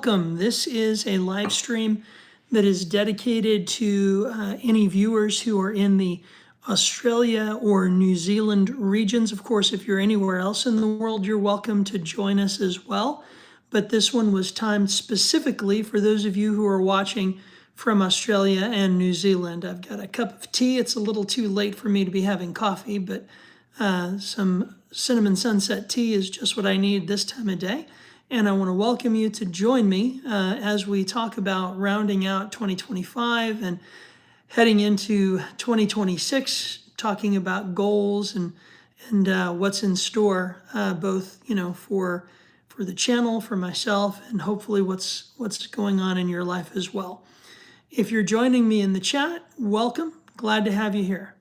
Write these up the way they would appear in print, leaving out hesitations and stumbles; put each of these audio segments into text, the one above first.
Welcome. This is a live stream that is dedicated to any viewers who are in the Australia or New Zealand regions. Of course, if you're anywhere else in the world, you're welcome to join us as well. But this one was timed specifically for those of you who are watching from Australia and New Zealand. I've got a cup of tea. It's a little too late for me to be having coffee, but some cinnamon sunset tea is just what I need this time of day. And I want to welcome you to join me as we talk about rounding out 2025 and heading into 2026, talking about goals and what's in store, both for the channel, for myself, and hopefully what's going on in your life as well. If you're joining me in the chat, welcome. Glad to have you here.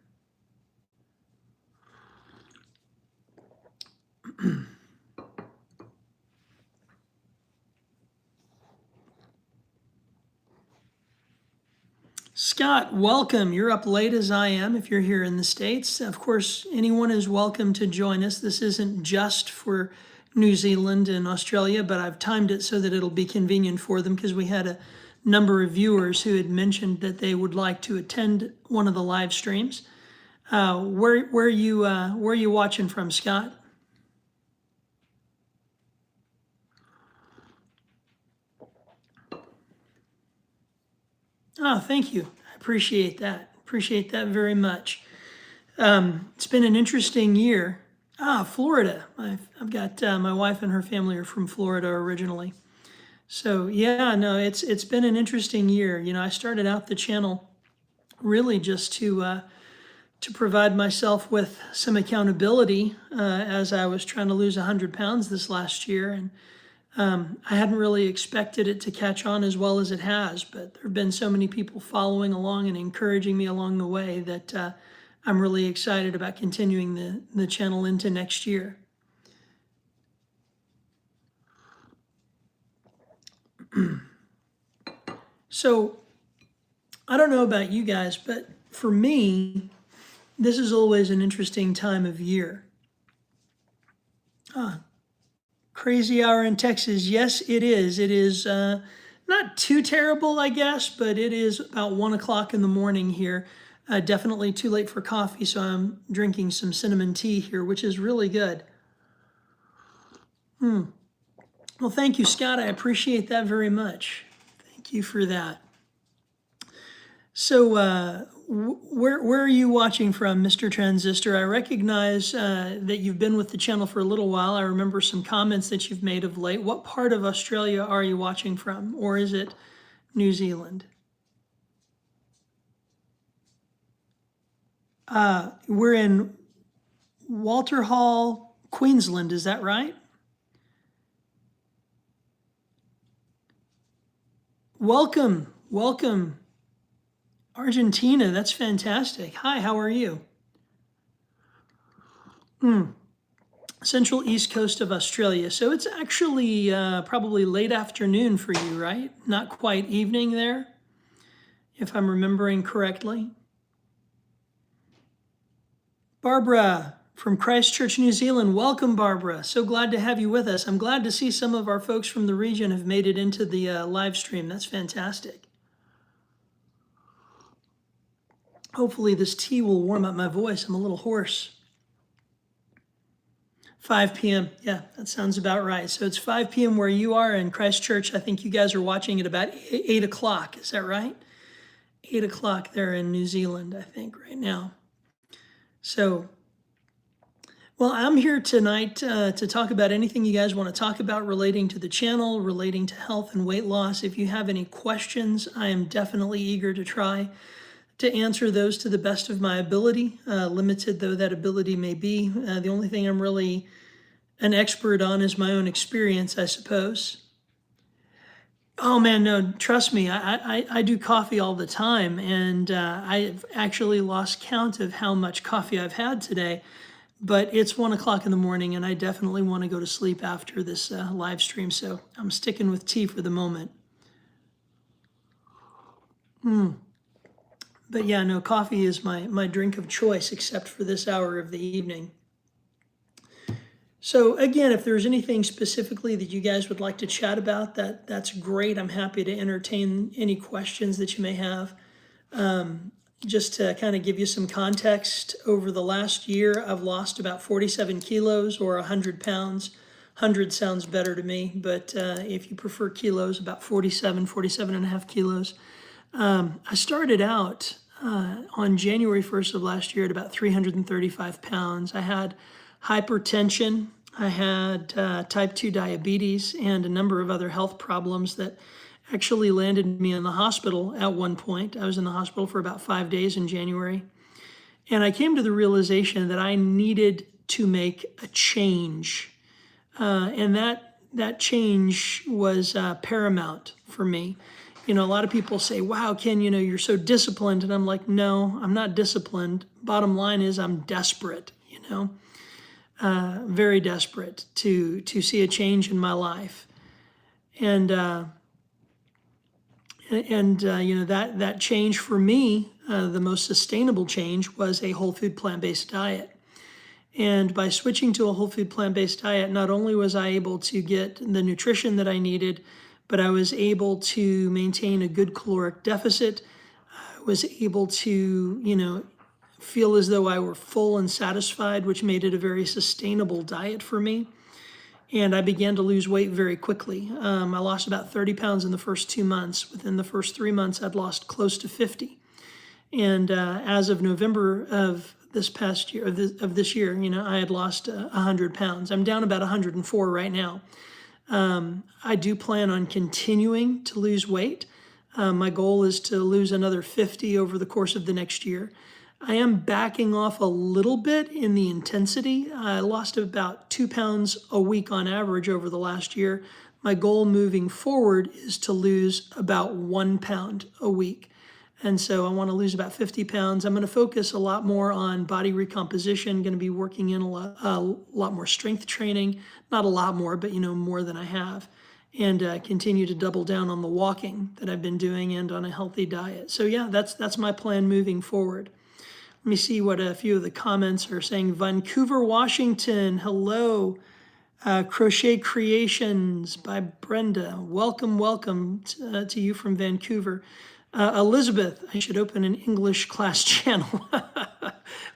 Scott, welcome. You're up late as I am if you're here in the States. Of course, anyone is welcome to join us. This isn't just for New Zealand and Australia, but I've timed it so that it'll be convenient for them because we had a number of viewers who had mentioned that they would like to attend one of the live streams. Where are you watching from, Scott? Oh, thank you. I appreciate that. Appreciate that very much. It's been an interesting year. Florida. I've got my wife and her family are from Florida originally. So yeah, no, it's been an interesting year. I started out the channel really just to provide myself with some accountability as I was trying to lose 100 pounds this last year, and I hadn't really expected it to catch on as well as it has, but there have been so many people following along and encouraging me along the way that I'm really excited about continuing the channel into next year. So I don't know about you guys, but for me, this is always an interesting time of year. Crazy hour in Texas. Yes, it is. It is not too terrible, I guess, but it is about 1 o'clock in the morning here. Definitely too late for coffee, so I'm drinking some cinnamon tea here, which is really good. Well, thank you, Scott. I appreciate that very much. Thank you for that. So where are you watching from, Mr. Transistor? I recognize that you've been with the channel for a little while. I remember some comments that you've made of late. What part of Australia are you watching from, or is it New Zealand? We're in Walter Hall, Queensland, is that right? Welcome, welcome. Argentina, that's fantastic. Hi, how are you? Central East Coast of Australia. So it's actually probably late afternoon for you, right? Not quite evening there, if I'm remembering correctly. Barbara from Christchurch, New Zealand. Welcome, Barbara. So glad to have you with us. I'm glad to see some of our folks from the region have made it into the live stream. That's fantastic. Hopefully this tea will warm up my voice. I'm a little hoarse. 5 p.m. Yeah, that sounds about right. So it's 5 p.m. where you are in Christchurch. I think you guys are watching at about 8 o'clock. Is that right? 8 o'clock there in New Zealand, I think, right now. So, well, I'm here tonight to talk about anything you guys want to talk about relating to the channel, relating to health and weight loss. If you have any questions, I am definitely eager to try to answer those to the best of my ability, limited though that ability may be. The only thing I'm really an expert on is my own experience, I suppose. Oh man, no, trust me, I do coffee all the time, and I've actually lost count of how much coffee I've had today, but it's 1 o'clock in the morning and I definitely want to go to sleep after this live stream, so I'm sticking with tea for the moment. But yeah, no, coffee is my drink of choice, except for this hour of the evening. So again, if there's anything specifically that you guys would like to chat about, that's great. I'm happy to entertain any questions that you may have. Just to kind of give you some context, over the last year, I've lost about 47 kilos or 100 pounds. 100 sounds better to me, but if you prefer kilos, about 47 and a half kilos. I started out on January 1st of last year at about 335 pounds. I had hypertension, I had type 2 diabetes, and a number of other health problems that actually landed me in the hospital at one point. I was in the hospital for about 5 days in January. And I came to the realization that I needed to make a change. And that change was paramount for me. A lot of people say, wow, Ken, you're so disciplined. And I'm like, no, I'm not disciplined. Bottom line is I'm desperate, very desperate to see a change in my life. And that change for me, the most sustainable change was a whole food plant-based diet. And by switching to a whole food plant-based diet, not only was I able to get the nutrition that I needed, but I was able to maintain a good caloric deficit. I was able to, feel as though I were full and satisfied, which made it a very sustainable diet for me. And I began to lose weight very quickly. I lost about 30 pounds in the first 2 months. Within the first 3 months, I'd lost close to 50. And as of November of this past year, of this year, I had lost 100 pounds. I'm down about 104 right now. I do plan on continuing to lose weight. My goal is to lose another 50 over the course of the next year. I am backing off a little bit in the intensity. I lost about 2 pounds a week on average over the last year. My goal moving forward is to lose about 1 pound a week. And so I want to lose about 50 pounds. I'm going to focus a lot more on body recomposition, going to be working in a lot more strength training, not a lot more, but more than I have, and continue to double down on the walking that I've been doing and on a healthy diet. So yeah, that's my plan moving forward. Let me see what a few of the comments are saying. Vancouver, Washington, hello. Crochet Creations by Brenda. Welcome to you from Vancouver. Elizabeth, I should open an English class channel.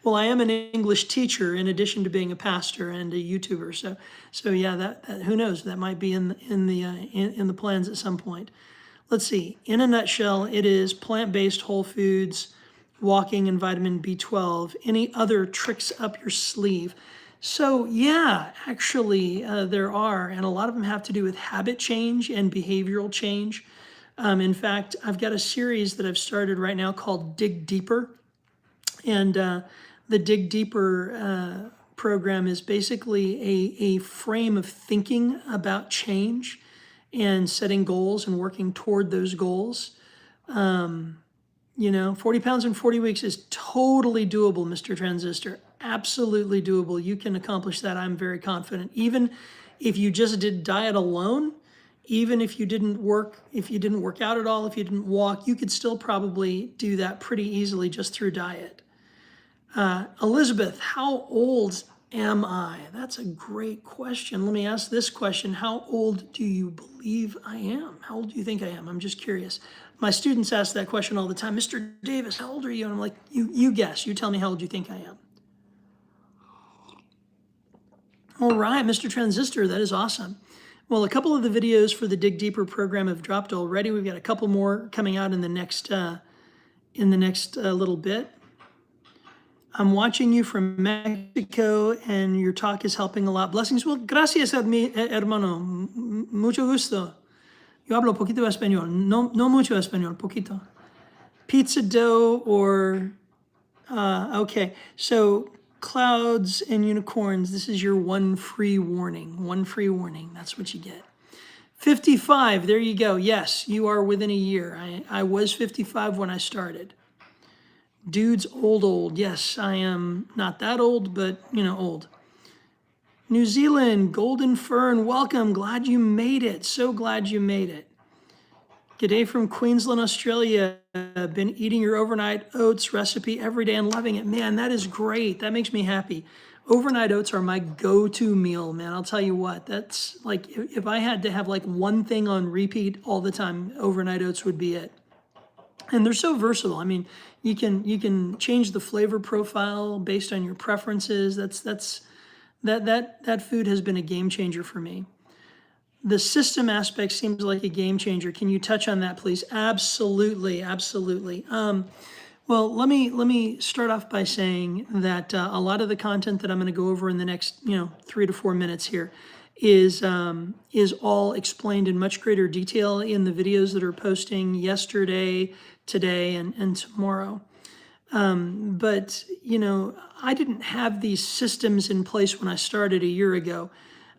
Well, I am an English teacher in addition to being a pastor and a YouTuber. So yeah, that who knows? That might be in the plans at some point. Let's see. In a nutshell, it is plant-based whole foods, walking, and vitamin B12. Any other tricks up your sleeve? So yeah, actually there are, and a lot of them have to do with habit change and behavioral change. In fact, I've got a series that I've started right now called Dig Deeper. And the Dig Deeper program is basically a frame of thinking about change and setting goals and working toward those goals. 40 pounds in 40 weeks is totally doable, Mr. Transistor. Absolutely doable. You can accomplish that, I'm very confident. Even if you just did diet alone, even if you didn't work out at all, if you didn't walk, you could still probably do that pretty easily just through diet. Elizabeth, how old am I? That's a great question. Let me ask this question. How old do you believe I am? How old do you think I am? I'm just curious. My students ask that question all the time. Mr. Davis, how old are you? And I'm like, you guess. You tell me how old you think I am. All right, Mr. Transistor, that is awesome. Well, a couple of the videos for the Dig Deeper program have dropped already. We've got a couple more coming out in the next little bit. I'm watching you from Mexico, and your talk is helping a lot. Blessings. Well, gracias, hermano. Mucho gusto. Yo hablo poquito español. No mucho español, poquito. Pizza dough or, okay. So clouds and unicorns, this is your one free warning. One free warning, that's what you get. 55, there you go. Yes, you are within a year. I was 55 when I started. Dude's old. Yes, I am not that old, but old. New Zealand, Golden Fern, welcome. Glad you made it. So glad you made it. G'day from Queensland, Australia. Been eating your overnight oats recipe every day and loving it. Man, that is great. That makes me happy. Overnight oats are my go-to meal, man. I'll tell you what, that's like, if I had to have like one thing on repeat all the time, overnight oats would be it. And they're so versatile. I mean, you can change the flavor profile based on your preferences. That food has been a game changer for me. The system aspect seems like a game changer. Can you touch on that, please? Absolutely, absolutely. Well, let me start off by saying that a lot of the content that I'm going to go over in the next 3 to 4 minutes here is all explained in much greater detail in the videos that are posting yesterday, today, and tomorrow. But I didn't have these systems in place when I started a year ago.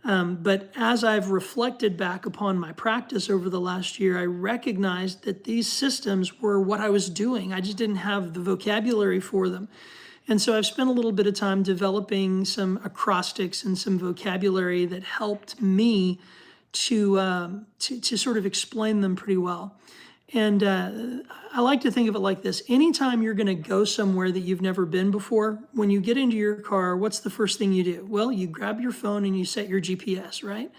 But as I've reflected back upon my practice over the last year, I recognized that these systems were what I was doing. I just didn't have the vocabulary for them. And so I've spent a little bit of time developing some acrostics and some vocabulary that helped me to sort of explain them pretty well. And I like to think of it like this. Anytime you're going to go somewhere that you've never been before, when you get into your car, what's the first thing you do? Well, you grab your phone and you set your GPS, right?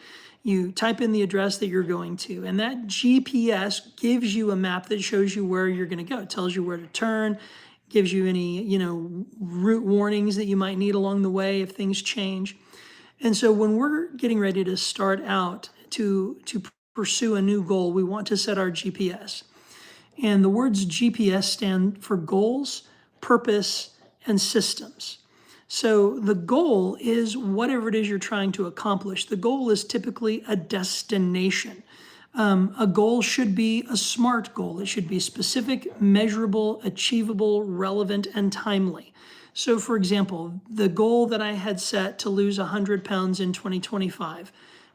You type in the address that you're going to, and that GPS gives you a map that shows you where you're going to go. It tells you where to turn, gives you any, route warnings that you might need along the way if things change. And so when we're getting ready to start out to pursue a new goal, we want to set our GPS. And the words GPS stand for goals, purpose, and systems. So the goal is whatever it is you're trying to accomplish. The goal is typically a destination. A goal should be a SMART goal. It should be specific, measurable, achievable, relevant, and timely. So for example, the goal that I had set to lose 100 pounds in 2025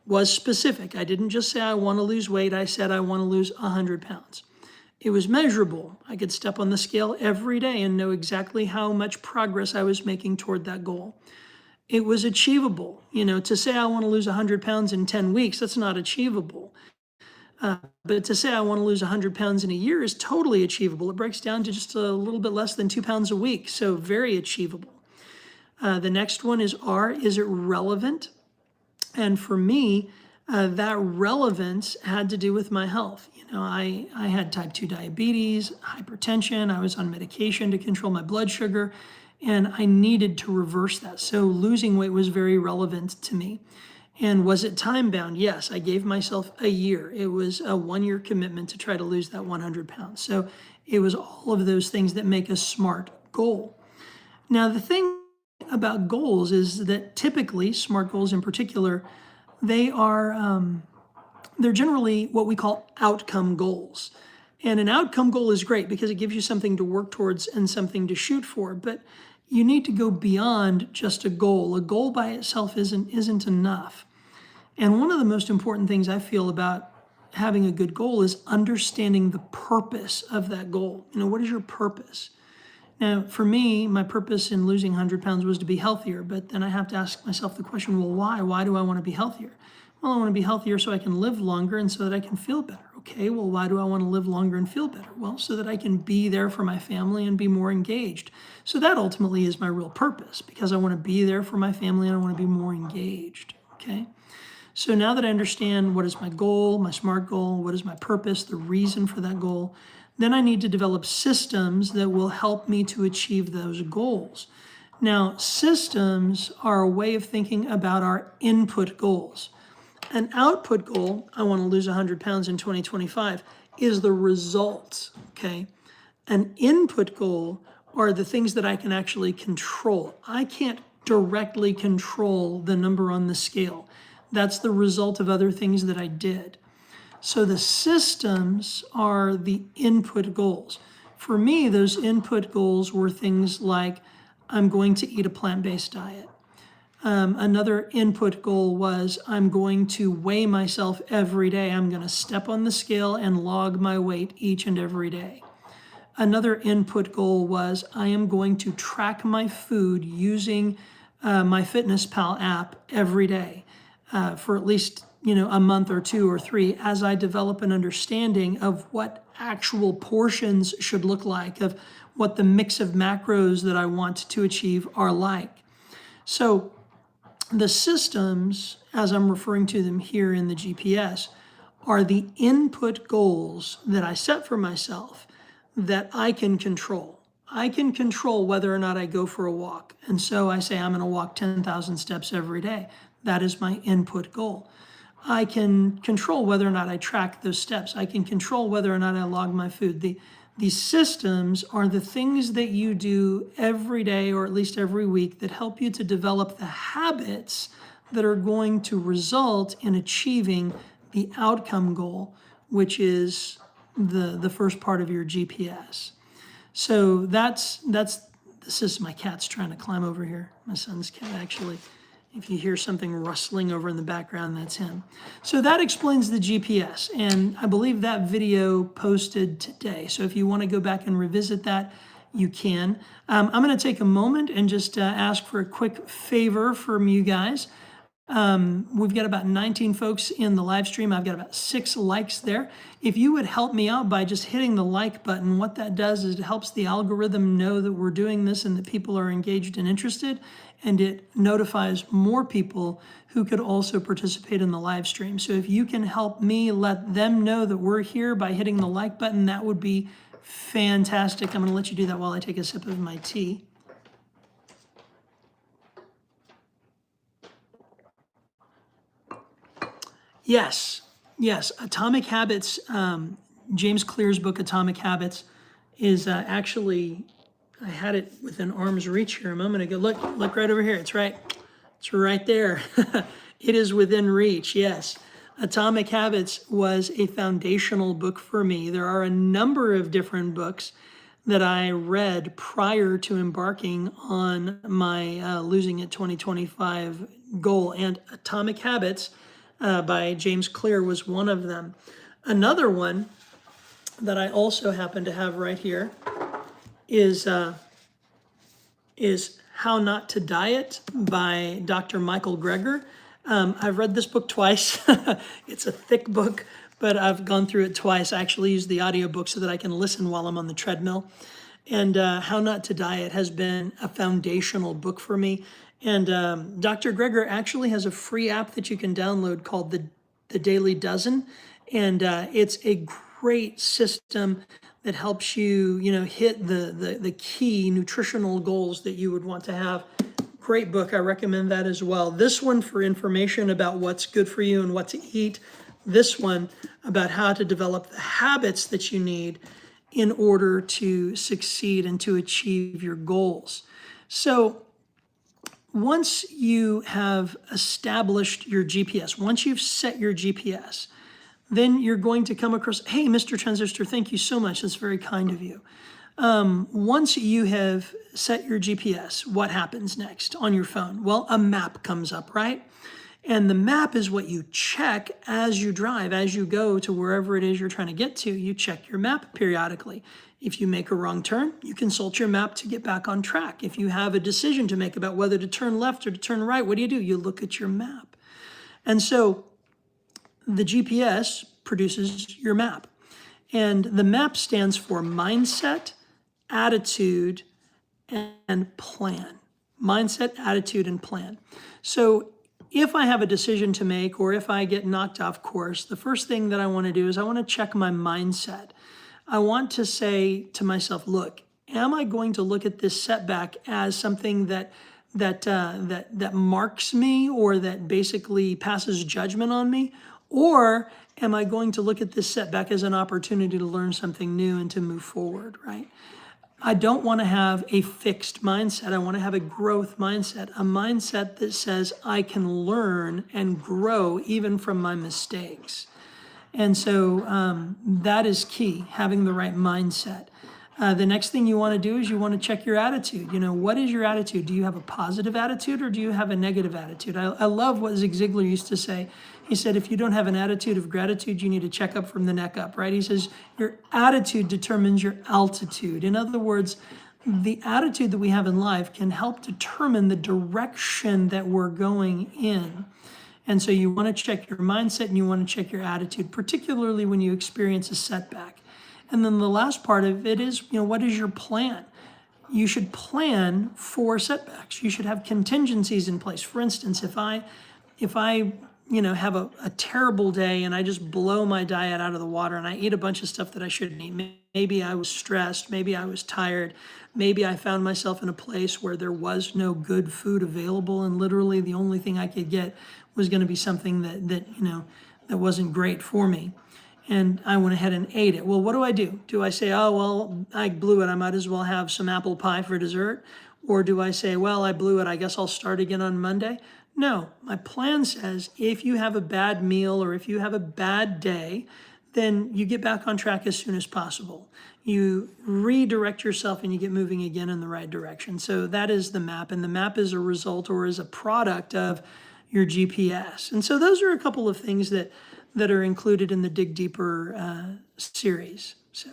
was specific. I didn't just say I want to lose weight. I said I want to lose 100 pounds. It was measurable. I could step on the scale every day and know exactly how much progress I was making toward that goal. It was achievable. To say I want to lose 100 pounds in 10 weeks, that's not achievable. But to say I want to lose 100 pounds in a year is totally achievable. It breaks down to just a little bit less than 2 pounds a week, so very achievable. The next one is R, is it relevant? And for me, that relevance had to do with my health. I had type 2 diabetes, hypertension, I was on medication to control my blood sugar, and I needed to reverse that. So losing weight was very relevant to me. And was it time bound? Yes, I gave myself a year. It was a 1-year commitment to try to lose that 100 pounds. So it was all of those things that make a SMART goal. Now, the thing about goals is that typically, SMART goals in particular, they're generally what we call outcome goals. And an outcome goal is great because it gives you something to work towards and something to shoot for, but you need to go beyond just a goal. A goal by itself isn't enough. And one of the most important things I feel about having a good goal is understanding the purpose of that goal. What is your purpose? Now, for me, my purpose in losing 100 pounds was to be healthier, but then I have to ask myself the question, well, why? Why do I want to be healthier? Well, I want to be healthier so I can live longer and so that I can feel better. Okay, well, why do I want to live longer and feel better? Well, so that I can be there for my family and be more engaged. So that ultimately is my real purpose, because I want to be there for my family and I want to be more engaged. Okay, so now that I understand what is my goal, my SMART goal, what is my purpose, the reason for that goal, then I need to develop systems that will help me to achieve those goals. Now, systems are a way of thinking about our input goals. An output goal, I want to lose 100 pounds in 2025, is the result, okay? An input goal are the things that I can actually control. I can't directly control the number on the scale. That's the result of other things that I did. So the systems are the input goals. For me, those input goals were things like, I'm going to eat a plant-based diet. Another input goal was, I'm going to weigh myself every day. I'm going to step on the scale and log my weight each and every day. Another input goal was, I am going to track my food using my FitnessPal app every day for at least a month or 2 or 3, as I develop an understanding of what actual portions should look like, of what the mix of macros that I want to achieve are like. So the systems, as I'm referring to them here in the GPS, are the input goals that I set for myself that I can control. I can control whether or not I go for a walk. And so I say I'm going to walk 10,000 steps every day. That is my input goal. I can control whether or not I track those steps. I can control whether or not I log my food. These systems are the things that you do every day or at least every week that help you to develop the habits that are going to result in achieving the outcome goal, which is the first part of your GPS. So this is my cat's trying to climb over here. My son's cat, actually. If you hear something rustling over in the background, that's him. So that explains the GPS, and I believe that video posted today. So if you want to go back and revisit that, you can. I'm going to take a moment and just ask for a quick favor from you guys. We've got about 19 folks in the live stream. I've got about 6 likes there. If you would help me out by just hitting the like button, what that does is it helps the algorithm know that we're doing this and that people are engaged and interested, and it notifies more people who could also participate in the live stream. So if you can help me let them know that we're here by hitting the like button, that would be fantastic. I'm going to let you do that while I take a sip of my tea. Yes, Atomic Habits, James Clear's book, Atomic Habits, is actually, I had it within arm's reach here a moment ago. Look right over here. It's right there. It is within reach, yes. Atomic Habits was a foundational book for me. There are a number of different books that I read prior to embarking on my Losing It 2025 goal, and Atomic Habits by James Clear was one of them. Another one that I also happen to have right here is How Not to Diet by Dr. Michael Greger. I've read this book twice. It's a thick book, but I've gone through it twice. I actually use the audiobook so that I can listen while I'm on the treadmill. And How Not to Diet has been a foundational book for me. And Dr. Greger actually has a free app that you can download called the Daily Dozen. And it's a great system that helps you, hit the key nutritional goals that you would want to have. Great book. I recommend that as well. This one for information about what's good for you and what to eat. This one about how to develop the habits that you need in order to succeed and to achieve your goals. So once you have established your GPS, once you've set your GPS, then you're going to come across, hey, Mr. Transistor, thank you so much. That's very kind of you. Once you have set your GPS, what happens next on your phone? Well, a map comes up, right? And the map is what you check as you drive, as you go to wherever it is you're trying to get to. You check your map periodically. If you make a wrong turn, you consult your map to get back on track. If you have a decision to make about whether to turn left or to turn right, what do? You look at your map. And so the GPS produces your map. And the map stands for mindset, attitude, and plan. Mindset, attitude, and plan. So if I have a decision to make, or if I get knocked off course, the first thing that I want to do is I want to check my mindset. I want to say to myself, look, am I going to look at this setback as something that marks me, or that basically passes judgment on me? Or am I going to look at this setback as an opportunity to learn something new and to move forward, right? I don't want to have a fixed mindset. I want to have a growth mindset, a mindset that says I can learn and grow even from my mistakes. And so that is key, having the right mindset. The next thing you want to do is you want to check your attitude. What is your attitude? Do you have a positive attitude, or do you have a negative attitude? I love what Zig Ziglar used to say. He said, if you don't have an attitude of gratitude, you need to check up from the neck up, right? He says, your attitude determines your altitude. In other words, the attitude that we have in life can help determine the direction that we're going in. And so you want to check your mindset and you want to check your attitude, particularly when you experience a setback. And then the last part of it is, what is your plan? you should plan for setbacks. You should have contingencies in place. For instance, if I have a terrible day and I just blow my diet out of the water and I eat a bunch of stuff that I shouldn't eat. Maybe I was stressed, maybe I was tired, maybe I found myself in a place where there was no good food available and literally the only thing I could get was going to be something that wasn't great for me. And I went ahead and ate it. Well, what do? Do I say, oh, well, I blew it, I might as well have some apple pie for dessert? Or do I say, well, I blew it, I guess I'll start again on Monday? No, my plan says if you have a bad meal or if you have a bad day, then you get back on track as soon as possible. You redirect yourself and you get moving again in the right direction. So that is the map, and the map is a result or is a product of your GPS. And so those are a couple of things that are included in the Dig Deeper series. So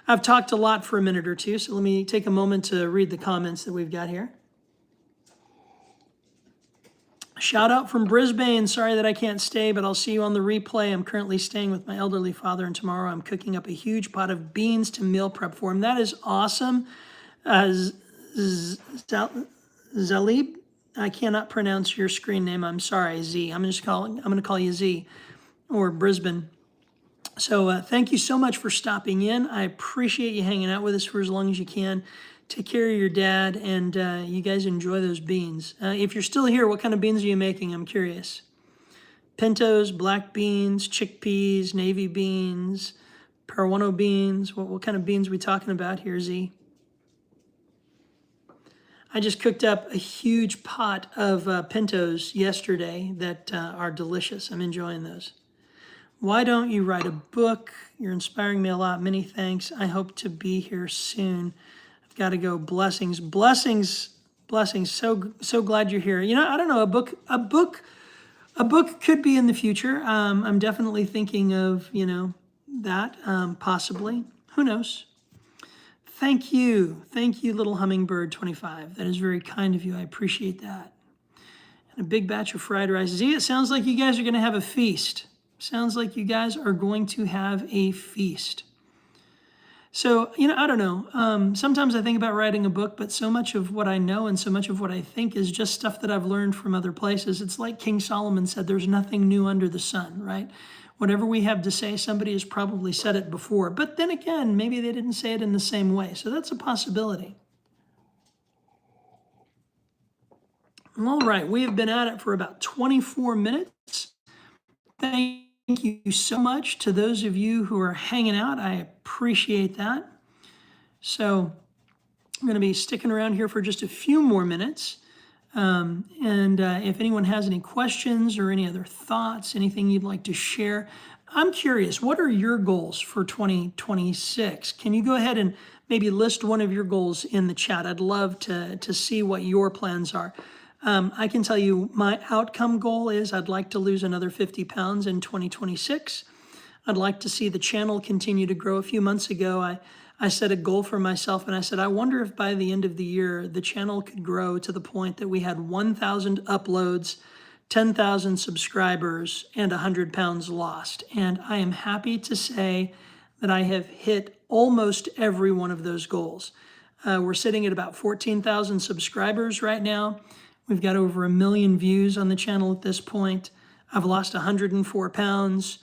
I've talked a lot for a minute or two, so let me take a moment to read the comments that we've got here. Shout out from Brisbane. Sorry that I can't stay, but I'll see you on the replay. I'm currently staying with my elderly father, and tomorrow I'm cooking up a huge pot of beans to meal prep for him. That is awesome. Zalib, I cannot pronounce your screen name. I'm sorry, Z. I'm going to call you Z, or Brisbane. So thank you so much for stopping in. I appreciate you hanging out with us for as long as you can. Take care of your dad, and you guys enjoy those beans. If you're still here, what kind of beans are you making? I'm curious. Pintos, black beans, chickpeas, navy beans, peruano beans. What kind of beans are we talking about here, Z? I just cooked up a huge pot of pintos yesterday that are delicious. I'm enjoying those. Why don't you write a book? You're inspiring me a lot. Many thanks. I hope to be here soon. Got to go. Blessings. So glad you're here. I don't know, a book could be in the future. I'm definitely thinking of, that, possibly. Who knows? Thank you, little hummingbird 25. That is very kind of you. I appreciate that. And a big batch of fried rice. Z, it sounds like you guys are going to have a feast. Sounds like you guys are going to have a feast. So, I don't know. Sometimes I think about writing a book, but so much of what I know and so much of what I think is just stuff that I've learned from other places. It's like King Solomon said, there's nothing new under the sun, right? Whatever we have to say, somebody has probably said it before. But then again, maybe they didn't say it in the same way. So that's a possibility. All right, we have been at it for about 24 minutes. Thank you so much to those of you who are hanging out. I appreciate that. So I'm going to be sticking around here for just a few more minutes. If anyone has any questions or any other thoughts, anything you'd like to share, I'm curious, what are your goals for 2026? Can you go ahead and maybe list one of your goals in the chat? I'd love to see what your plans are. I can tell you my outcome goal is I'd like to lose another 50 pounds in 2026. I'd like to see the channel continue to grow. A few months ago, I set a goal for myself and I said, I wonder if by the end of the year, the channel could grow to the point that we had 1,000 uploads, 10,000 subscribers, and 100 pounds lost. And I am happy to say that I have hit almost every one of those goals. We're sitting at about 14,000 subscribers right now. We've got over 1 million views on the channel at this point. I've lost 104 pounds,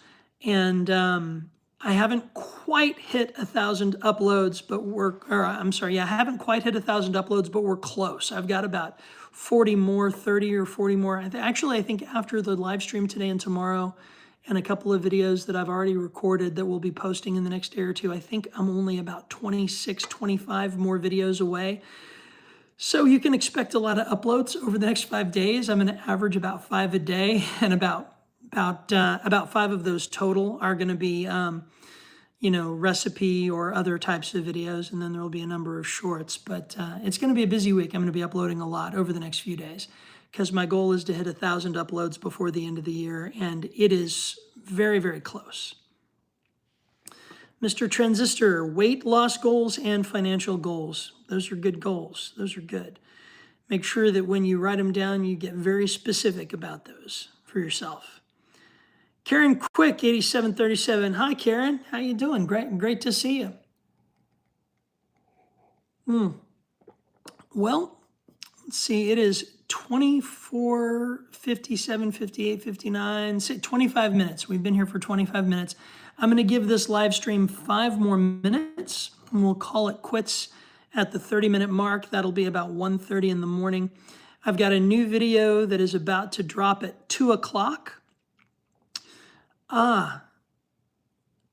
and I haven't quite hit 1,000 uploads, but I haven't quite hit 1,000 uploads, but we're close. I've got about 40 more, 30 or 40 more. Actually, I think after the live stream today and tomorrow, and a couple of videos that I've already recorded that we'll be posting in the next day or two, I think I'm only about 26, 25 more videos away. So you can expect a lot of uploads over the next 5 days. I'm going to average about 5 a day, and about 5 of those total are going to be, recipe or other types of videos, and then there will be a number of shorts. But it's going to be a busy week. I'm going to be uploading a lot over the next few days because my goal is to hit 1,000 uploads before the end of the year, and it is very, very close. Mr. Transistor, weight loss goals and financial goals. Those are good goals. Those are good. Make sure that when you write them down, you get very specific about those for yourself. Karen Quick, 8737. Hi, Karen. How you doing? Great to see you. Well, let's see, it is 24, 57, 58, 59, say 25 minutes. We've been here for 25 minutes. I'm going to give this live stream 5 more minutes, and we'll call it quits at the 30-minute mark. That'll be about 1:30 in the morning. I've got a new video that is about to drop at 2 o'clock.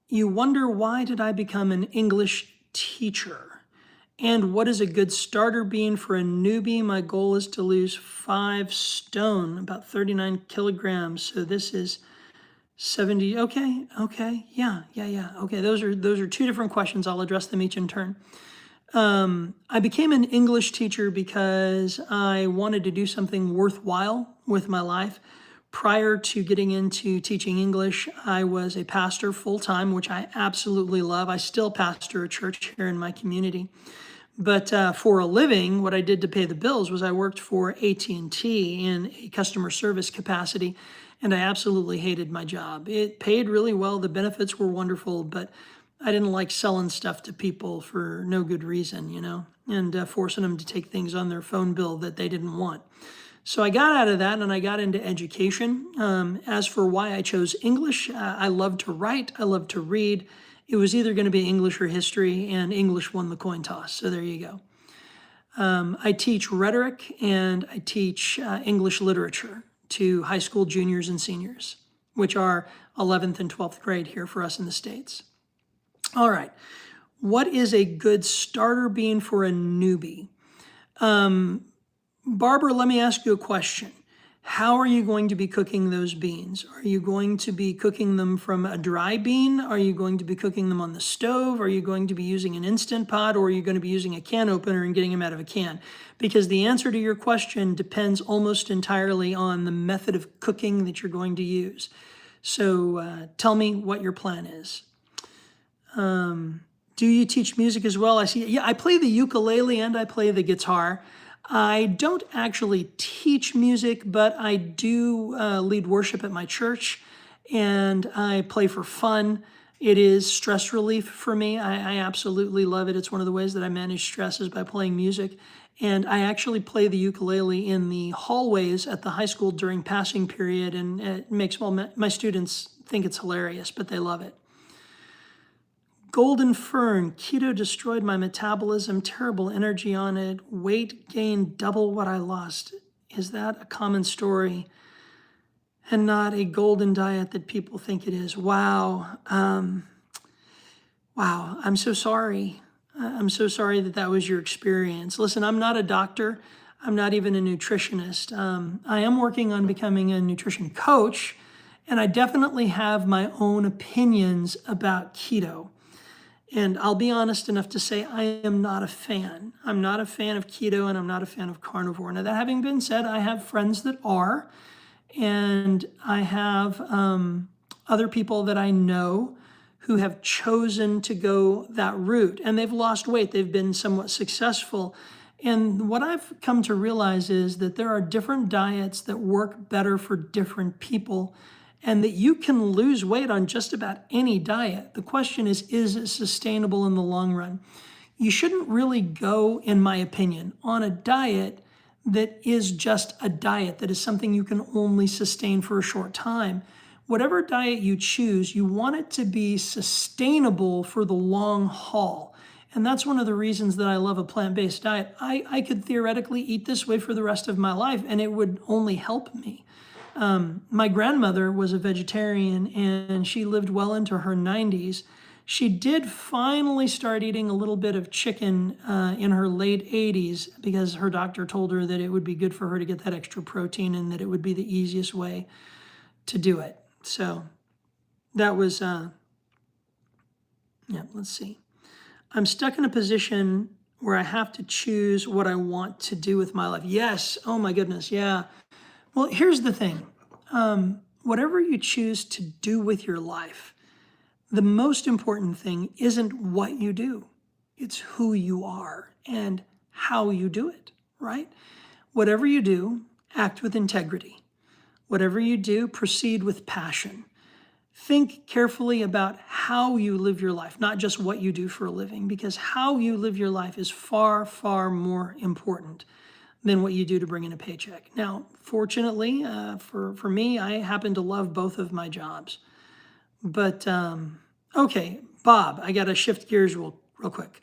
You wonder, why did I become an English teacher? And what is a good starter bean for a newbie? My goal is to lose 5 stone, about 39 kilograms. So this is 70. Okay. Yeah. Okay, those are 2 different questions. I'll address them each in turn. I became an English teacher because I wanted to do something worthwhile with my life. Prior to getting into teaching English, I was a pastor full-time, which I absolutely love. I still pastor a church here in my community. But for a living, what I did to pay the bills was I worked for AT&T in a customer service capacity, and I absolutely hated my job. It paid really well, the benefits were wonderful, but I didn't like selling stuff to people for no good reason, and forcing them to take things on their phone bill that they didn't want. So I got out of that and I got into education. As for why I chose English, I love to write, I love to read. It was either going to be English or history, and English won the coin toss. So there you go. I teach rhetoric and I teach English literature to high school juniors and seniors, which are 11th and 12th grade here for us in the States. All right. What is a good starter bean for a newbie? Barbara, let me ask you a question. How are you going to be cooking those beans? Are you going to be cooking them from a dry bean? Are you going to be cooking them on the stove? Are you going to be using an Instant Pot, or are you going to be using a can opener and getting them out of a can? Because the answer to your question depends almost entirely on the method of cooking that you're going to use. So tell me what your plan is. Do you teach music as well? I see. Yeah, I play the ukulele and I play the guitar. I don't actually teach music, but I do lead worship at my church, and I play for fun. It is stress relief for me. I absolutely love it. It's one of the ways that I manage stress is by playing music. And I actually play the ukulele in the hallways at the high school during passing period, and it makes my students think it's hilarious, but they love it. Golden Fern, keto destroyed my metabolism, terrible energy on it, weight gained double what I lost. Is that a common story and not a golden diet that people think it is? Wow. Wow, I'm so sorry. I'm so sorry that was your experience. Listen, I'm not a doctor. I'm not even a nutritionist. I am working on becoming a nutrition coach, and I definitely have my own opinions about keto. And I'll be honest enough to say I am not a fan. I'm not a fan of keto, and I'm not a fan of carnivore. Now, that having been said, I have friends that are, and I have other people that I know who have chosen to go that route, and they've lost weight. They've been somewhat successful. And what I've come to realize is that there are different diets that work better for different people, and that you can lose weight on just about any diet. The question is it sustainable in the long run? You shouldn't really go, in my opinion, on a diet that is just a diet, that is something you can only sustain for a short time. Whatever diet you choose, you want it to be sustainable for the long haul. And that's one of the reasons that I love a plant-based diet. I could theoretically eat this way for the rest of my life, and it would only help me. My grandmother was a vegetarian, and she lived well into her 90s. She did finally start eating a little bit of chicken in her late 80s because her doctor told her that it would be good for her to get that extra protein and that it would be the easiest way to do it. So that was, let's see. I'm stuck in a position where I have to choose what I want to do with my life. Yes, oh my goodness, yeah. Well, here's the thing. Whatever you choose to do with your life, the most important thing isn't what you do. It's who you are and how you do it, right? Whatever you do, act with integrity. Whatever you do, proceed with passion. think carefully about how you live your life, not just what you do for a living, because how you live your life is far, far more important than what you do to bring in a paycheck. Now, fortunately, for me, I happen to love both of my jobs. But, okay, Bob, I got to shift gears real quick.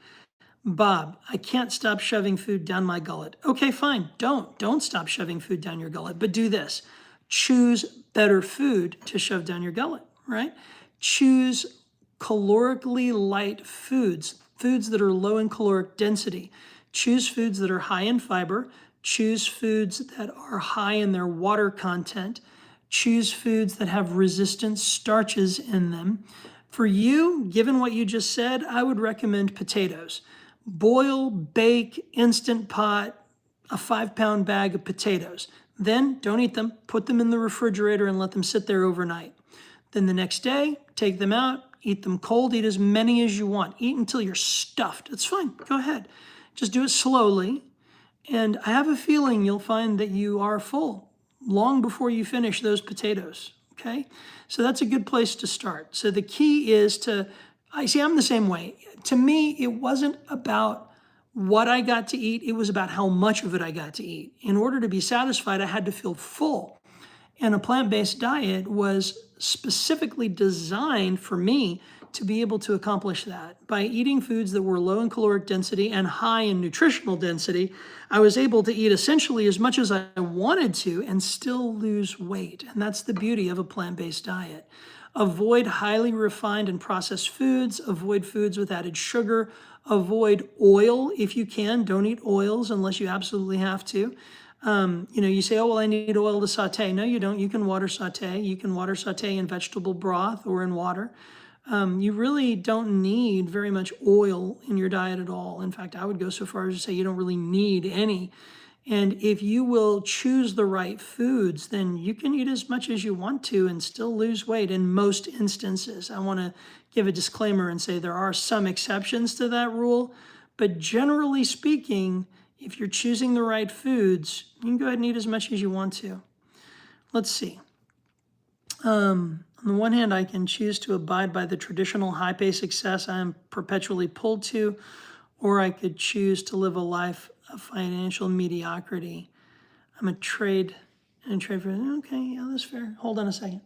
Bob, I can't stop shoving food down my gullet. Okay, fine. Don't stop shoving food down your gullet, but do this. Choose better food to shove down your gullet, right? Choose calorically light foods, foods that are low in caloric density. Choose foods that are high in fiber. Choose foods that are high in their water content. Choose foods that have resistant starches in them. For you, given what you just said, I would recommend potatoes. Boil, bake, Instant Pot, a 5-pound bag of potatoes. Then don't eat them, put them in the refrigerator and let them sit there overnight. Then the next day, take them out, eat them cold, eat as many as you want. Eat until you're stuffed. It's fine, go ahead. Just do it slowly. And I have a feeling you'll find that you are full long before you finish those potatoes, okay? So that's a good place to start. So the key is I'm the same way. To me, it wasn't about what I got to eat, it was about how much of it I got to eat. In order to be satisfied, I had to feel full. And a plant-based diet was specifically designed for me to be able to accomplish that. By eating foods that were low in caloric density and high in nutritional density, I was able to eat essentially as much as I wanted to and still lose weight. And that's the beauty of a plant-based diet. Avoid highly refined and processed foods, avoid foods with added sugar, avoid oil if you can. Don't eat oils unless you absolutely have to. You say, oh, well, I need oil to saute. No, you don't. You can water saute. You can water saute in vegetable broth or in water. You really don't need very much oil in your diet at all. In fact, I would go so far as to say you don't really need any. And if you will choose the right foods, then you can eat as much as you want to and still lose weight in most instances. I want to give a disclaimer and say there are some exceptions to that rule, but generally speaking, if you're choosing the right foods, you can go ahead and eat as much as you want to. Let's see. On the one hand, I can choose to abide by the traditional high-paced success I am perpetually pulled to, or I could choose to live a life of financial mediocrity. I'm a trade for, okay, yeah, that's fair. Hold on a second.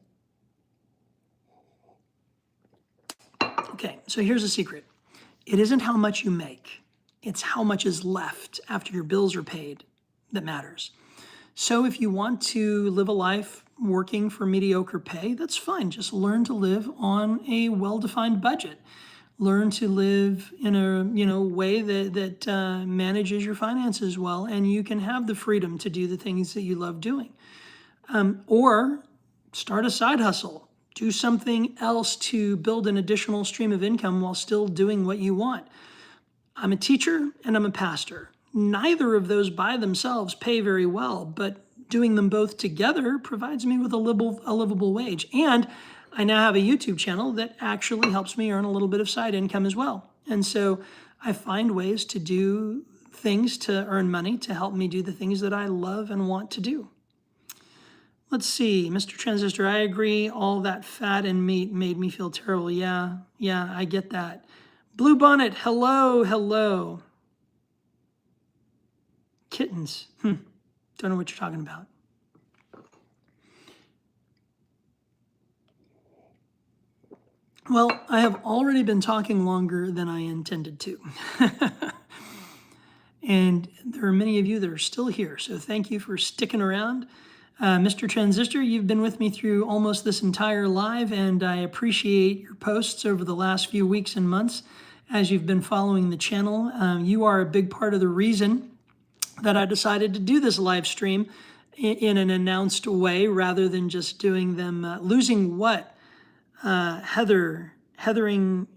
Okay, so here's the secret. It isn't how much you make. It's how much is left after your bills are paid that matters. So if you want to live a life working for mediocre pay, that's fine. Just learn to live on a well-defined budget. Learn to live in a way that manages your finances well, and you can have the freedom to do the things that you love doing. Or start a side hustle. Do something else to build an additional stream of income while still doing what you want. I'm a teacher and I'm a pastor. Neither of those by themselves pay very well, but doing them both together provides me with a livable wage. And I now have a YouTube channel that actually helps me earn a little bit of side income as well. And so I find ways to do things to earn money to help me do the things that I love and want to do. Let's see, Mr. Transistor, I agree. All that fat and meat made me feel terrible. Yeah, I get that. Blue Bonnet, hello. Kittens, don't know what you're talking about. Well, I have already been talking longer than I intended to. And there are many of you that are still here, so thank you for sticking around. Mr. Transistor, you've been with me through almost this entire live, and I appreciate your posts over the last few weeks and months as you've been following the channel. You are a big part of the reason that I decided to do this live stream in an announced way rather than just doing them. Losing what? Heather, I'm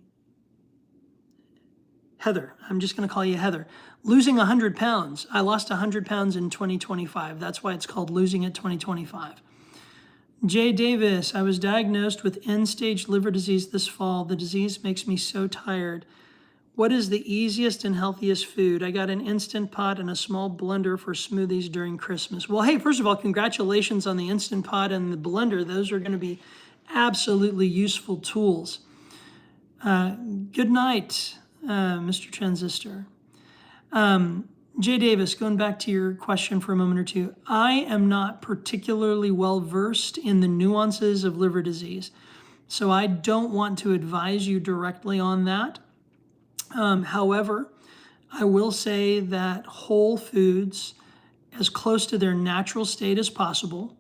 just going to call you Heather. Losing 100 pounds. I lost 100 pounds in 2025. That's why it's called Losing It 2025. Jay Davis, I was diagnosed with end-stage liver disease this fall. The disease makes me so tired. What is the easiest and healthiest food? I got an Instant Pot and a small blender for smoothies during Christmas. Well, hey, first of all, congratulations on the Instant Pot and the blender. Those are going to be absolutely useful tools. Good night, Mr. Transistor. Jay Davis, going back to your question for a moment or two, I am not particularly well versed in the nuances of liver disease, so I don't want to advise you directly on that. However, I will say that whole foods, as close to their natural state as possible,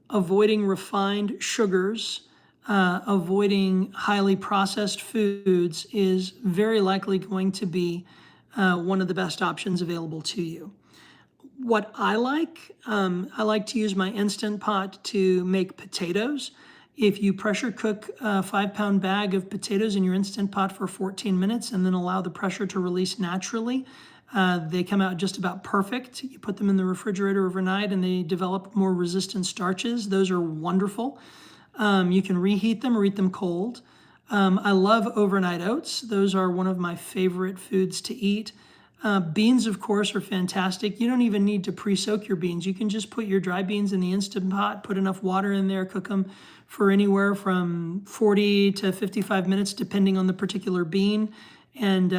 avoiding refined sugars, avoiding highly processed foods is very likely going to be one of the best options available to you. What I like to use my Instant Pot to make potatoes. If you pressure cook a 5-pound bag of potatoes in your Instant Pot for 14 minutes and then allow the pressure to release naturally, they come out just about perfect. You put them in the refrigerator overnight and they develop more resistant starches. Those are wonderful. You can reheat them or eat them cold. I love overnight oats. Those are one of my favorite foods to eat. Beans, of course, are fantastic. You don't even need to pre-soak your beans. You can just put your dry beans in the Instant Pot, put enough water in there, cook them for anywhere from 40 to 55 minutes, depending on the particular bean. And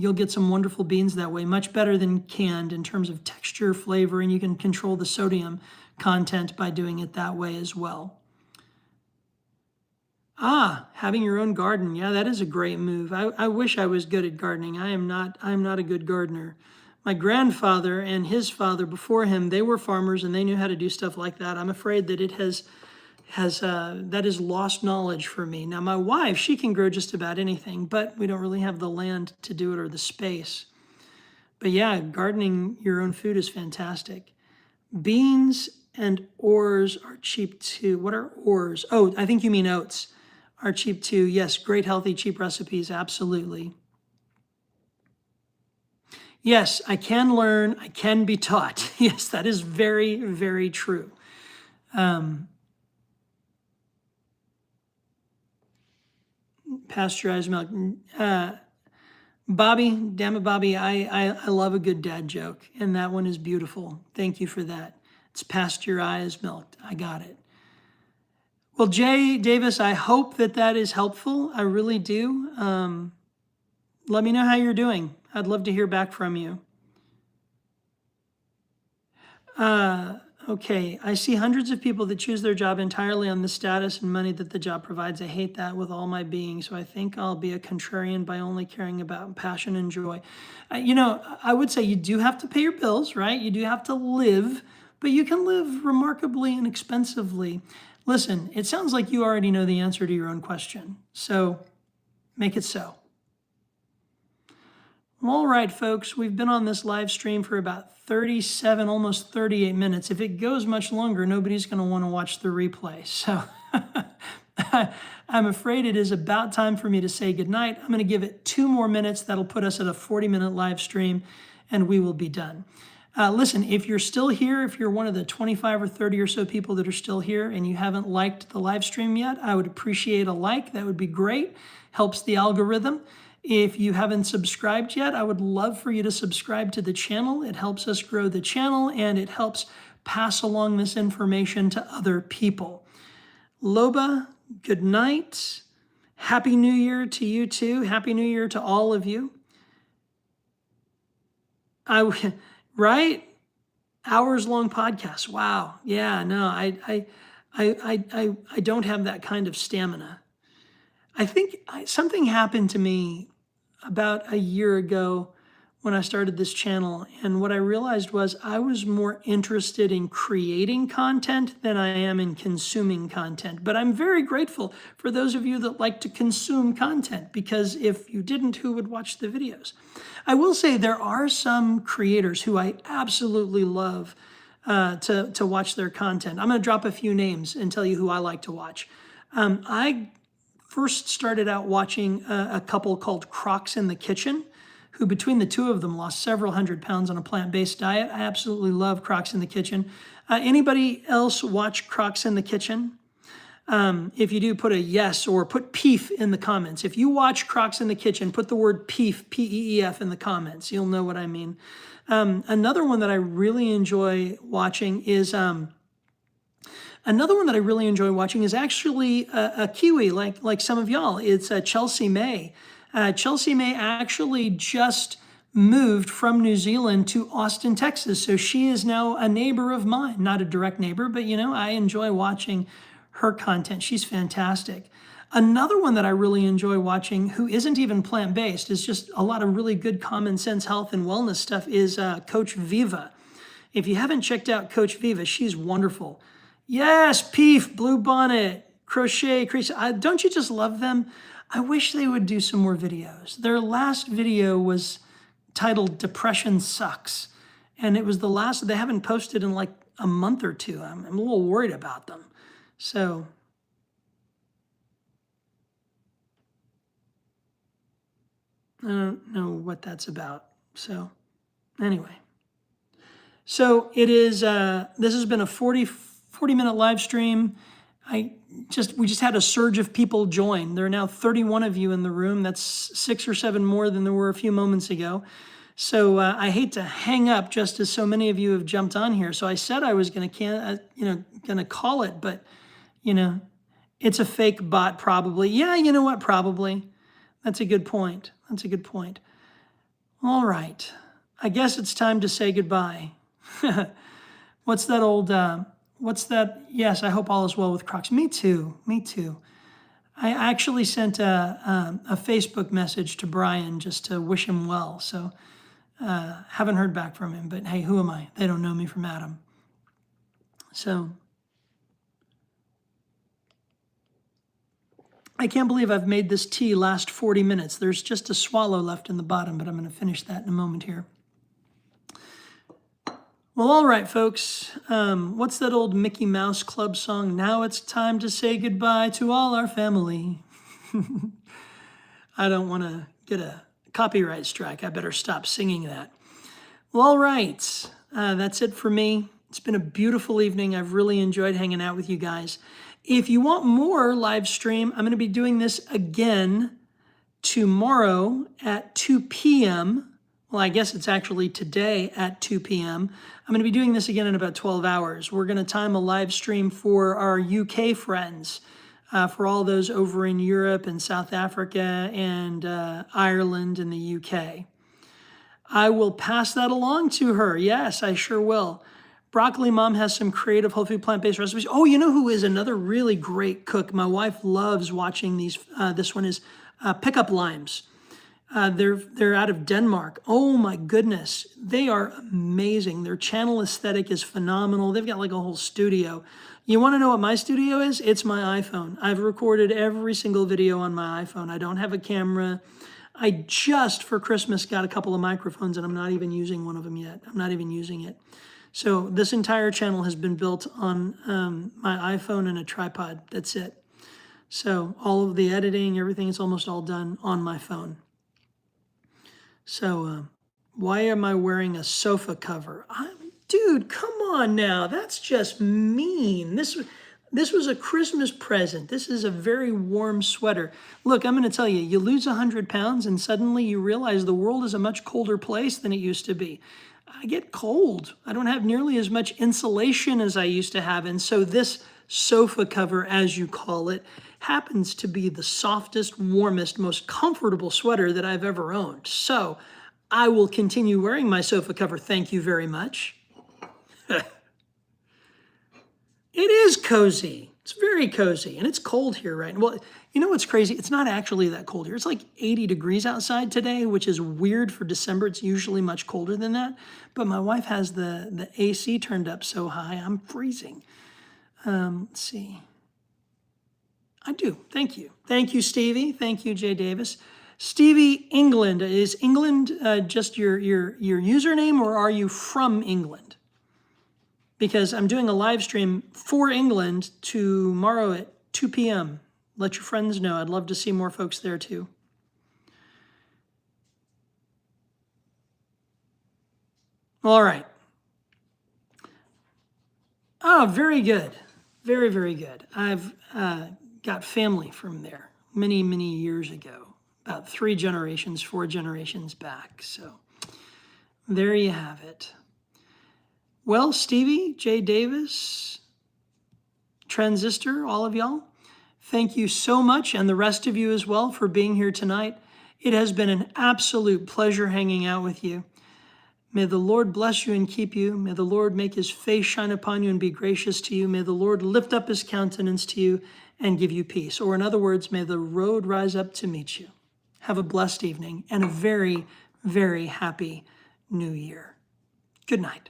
you'll get some wonderful beans that way, much better than canned in terms of texture, flavor, and you can control the sodium content by doing it that way as well. Having your own garden. Yeah, that is a great move. I wish I was good at gardening. I am not a good gardener. My grandfather and his father before him, they were farmers and they knew how to do stuff like that. I'm afraid that it that is lost knowledge for me. Now, my wife, she can grow just about anything, but we don't really have the land to do it or the space. But yeah, gardening your own food is fantastic. Beans and ores are cheap too. What are ores? Oh, I think you mean oats. Are cheap too. Yes, great, healthy, cheap recipes. Absolutely. Yes, I can learn. I can be taught. Yes, that is very, very true. Pasteurized milk. Bobby, damn it, Bobby, I love a good dad joke, and that one is beautiful. Thank you for that. It's pasteurized milk. I got it. Well, Jay Davis, I hope that is helpful. I really do. Let me know how you're doing. I'd love to hear back from you. Okay, I see hundreds of people that choose their job entirely on the status and money that the job provides. I hate that with all my being, so I think I'll be a contrarian by only caring about passion and joy. I would say you do have to pay your bills, right? You do have to live, but you can live remarkably inexpensively. Listen, it sounds like you already know the answer to your own question, so make it so. All right, folks, we've been on this live stream for about 37, almost 38 minutes. If it goes much longer, nobody's going to want to watch the replay. So I'm afraid it is about time for me to say goodnight. I'm going to give it 2 more minutes. That'll put us at a 40-minute live stream, and we will be done. Listen, if you're still here, if you're one of the 25 or 30 or so people that are still here and you haven't liked the live stream yet, I would appreciate a like. That would be great. Helps the algorithm. If you haven't subscribed yet, I would love for you to subscribe to the channel. It helps us grow the channel and it helps pass along this information to other people. Loba, good night. Happy New Year to you too. Happy New Year to all of you. Right? Hours-long podcast. Wow. Yeah, no, I don't have that kind of stamina. I think something happened to me about a year ago when I started this channel, and what I realized was I was more interested in creating content than I am in consuming content. But I'm very grateful for those of you that like to consume content, because if you didn't, who would watch the videos? I will say there are some creators who I absolutely love to watch their content. I'm going to drop a few names and tell you who I like to watch. I first started out watching a couple called Crocs in the Kitchen, who between the two of them lost several hundred pounds on a plant-based diet. I absolutely love Crocs in the Kitchen. Anybody else watch Crocs in the Kitchen? If you do, put a yes or put PEEF in the comments. If you watch Crocs in the Kitchen, put the word PEEF, P-E-E-F, in the comments. You'll know what I mean. Another one that I really enjoy watching is Another one that I really enjoy watching is actually a Kiwi, like some of y'all. It's Chelsea May. Chelsea May actually just moved from New Zealand to Austin, Texas. So she is now a neighbor of mine, not a direct neighbor, but I enjoy watching her content. She's fantastic. Another one that I really enjoy watching, who isn't even plant-based, is just a lot of really good common sense health and wellness stuff, is Coach Viva. If you haven't checked out Coach Viva, she's wonderful. Yes, Peef, Blue Bonnet, Crochet, Crease. Don't you just love them? I wish they would do some more videos. Their last video was titled Depression Sucks. And it was the last, they haven't posted in like a month or two. I'm a little worried about them. So I don't know what that's about. So anyway. So it is, this has been a 40-minute live stream. We just had a surge of people join. There are now 31 of you in the room. That's 6 or 7 more than there were a few moments ago. So I hate to hang up just as so many of you have jumped on here. So I said I was going to call it, but it's a fake bot probably. Yeah, you know what? Probably. That's a good point. That's a good point. All right. I guess it's time to say goodbye. What's that old, what's that? Yes, I hope all is well with Crocs. Me too. Me too. I actually sent a Facebook message to Brian just to wish him well. So haven't heard back from him, but hey, who am I? They don't know me from Adam. So I can't believe I've made this tea last 40 minutes. There's just a swallow left in the bottom, but I'm going to finish that in a moment here. Well, all right, folks. What's that old Mickey Mouse Club song? Now it's time to say goodbye to all our family. I don't want to get a copyright strike. I better stop singing that. Well, all right. That's it for me. It's been a beautiful evening. I've really enjoyed hanging out with you guys. If you want more live stream, I'm going to be doing this again tomorrow at 2 p.m. Well, I guess it's actually today at 2 p.m. I'm going to be doing this again in about 12 hours. We're going to time a live stream for our UK friends, for all those over in Europe and South Africa and Ireland and the UK. I will pass that along to her. Yes, I sure will. Broccoli Mom has some creative whole food plant-based recipes. Oh, you know who is another really great cook? My wife loves watching these. This one is Pickup Limes. They're out of Denmark. Oh my goodness, they are amazing. Their channel aesthetic is phenomenal. They've got like a whole studio. You want to know what my studio is? It's my iPhone. I've recorded every single video on my iPhone. I don't have a camera. I just for Christmas got a couple of microphones and I'm not even using one of them yet. I'm not even using it. So this entire channel has been built on my iPhone and a tripod. That's it. So all of the editing, everything is almost all done on my phone. So why am I wearing a sofa cover? Dude, come on now. That's just mean. This was a Christmas present. This is a very warm sweater. Look, I'm going to tell you, you lose 100 pounds and suddenly you realize the world is a much colder place than it used to be. I get cold. I don't have nearly as much insulation as I used to have. And so this sofa cover, as you call it, happens to be the softest, warmest, most comfortable sweater that I've ever owned. So I will continue wearing my sofa cover. Thank you very much. It is cozy. It's very cozy, and it's cold here right now. Well, you know what's crazy? It's not actually that cold here. It's like 80 degrees outside today, which is weird for December. It's usually much colder than that. But my wife has the AC turned up so high, I'm freezing. Let's see. I do. Thank you. Thank you, Stevie. Thank you, Jay Davis. Stevie, England. Is England just your username, or are you from England? Because I'm doing a live stream for England tomorrow at 2 p.m. Let your friends know. I'd love to see more folks there too. All right. Oh, very good. Very, very good. I've got family from there many, many years ago, about 3 generations, 4 generations back. So there you have it. Well, Stevie, Jay Davis, Transistor, all of y'all, thank you so much, and the rest of you as well, for being here tonight. It has been an absolute pleasure hanging out with you. May the Lord bless you and keep you. May the Lord make his face shine upon you and be gracious to you. May the Lord lift up his countenance to you and give you peace. Or in other words, may the road rise up to meet you. Have a blessed evening and a very, very happy New Year. Good night.